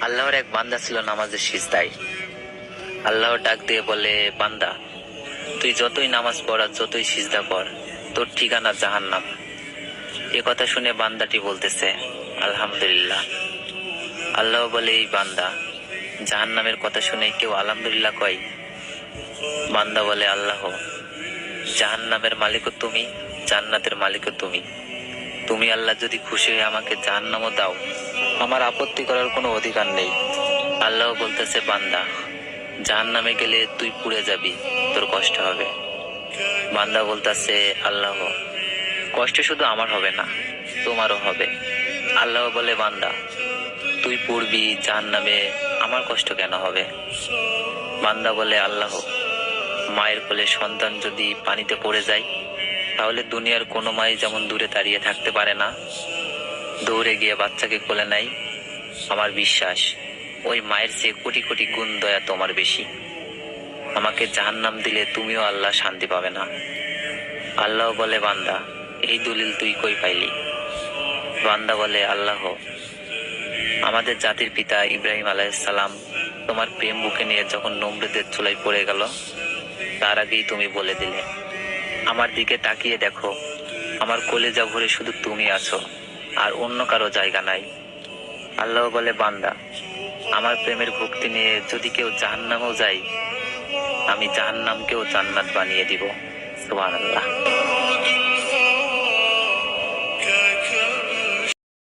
আল্লাহর এক বান্দা ছিল নামাজের সিজদায়। আল্লাহ ডাক দিয়ে বলে, বান্দা, তুই যতই নামাজ পড় আর যতই সিজদা কর, তোর ঠিকানা জাহান্নাম। এ কথা শুনে বান্দাটি বলতেছে, আলহামদুলিল্লাহ। আল্লাহ বলে, এই বান্দা, জাহান্নামের কথা শুনে কেউ আলহামদুলিল্লাহ কয়? বান্দা বলে, আল্লাহ, জাহান্নামের মালিকও তুমি, জান্নাতের মালিকও তুমি। তুমি আল্লাহ যদি খুশি হয়ে আমাকে জাহান্নামও দাও, আমার আপত্তি করার কোনো অধিকার নেই। আল্লাহ বলতেছে, বান্দা, জাহান্নামে গেলে তুই পুড়ে যাবি, তোর কষ্ট হবে। বান্দা বলতেছে, আল্লাহ, কষ্ট শুধু আমার হবে না, তোমারও হবে। আল্লাহ বলে, বান্দা, তুই পুড়বি জাহান্নামে, আমার কষ্ট কেন হবে? বান্দা বলে, আল্লাহ, মায়ের কোলে সন্তান যদি পানিতে পড়ে যায়, তাহলে দুনিয়ার কোনো মাই যেমন দূরে দাঁড়িয়ে থাকতে পারে না, দৌড়ে গিয়ে বাচ্চাকে কোলে নেয়, আমার বিশ্বাস ওই মায়ের চেয়ে কোটি কোটি গুণ দয়া তোমার বেশি। আমাকে জাহান্নাম দিলে তুমিও আল্লাহ শান্তি পাবে না। আল্লাহ বলে, বান্দা, এই দলিল তুই কই পাইলি? বান্দা বলে, আল্লাহ, আমাদের জাতির পিতা ইব্রাহিম আলাইহিসসালাম তোমার প্রেম বুকে নিয়ে যখন নমরুদের চুলায় পড়ে গেল, তার আগেই তুমি বলে দিলে, আমার দিকে তাকিয়ে দেখো, আমার কলেজা ভরে শুধু তুমি আছো, আর অন্য কারো জায়গা নাই। আল্লাহ বলে, বান্দা, আমার প্রেমের ভক্তি নিয়ে যদি কেউ জাহান্নামেও যায়, আমি জাহান্নামকেও জান্নাত বানিয়ে দিব। সুবহানাল্লাহ।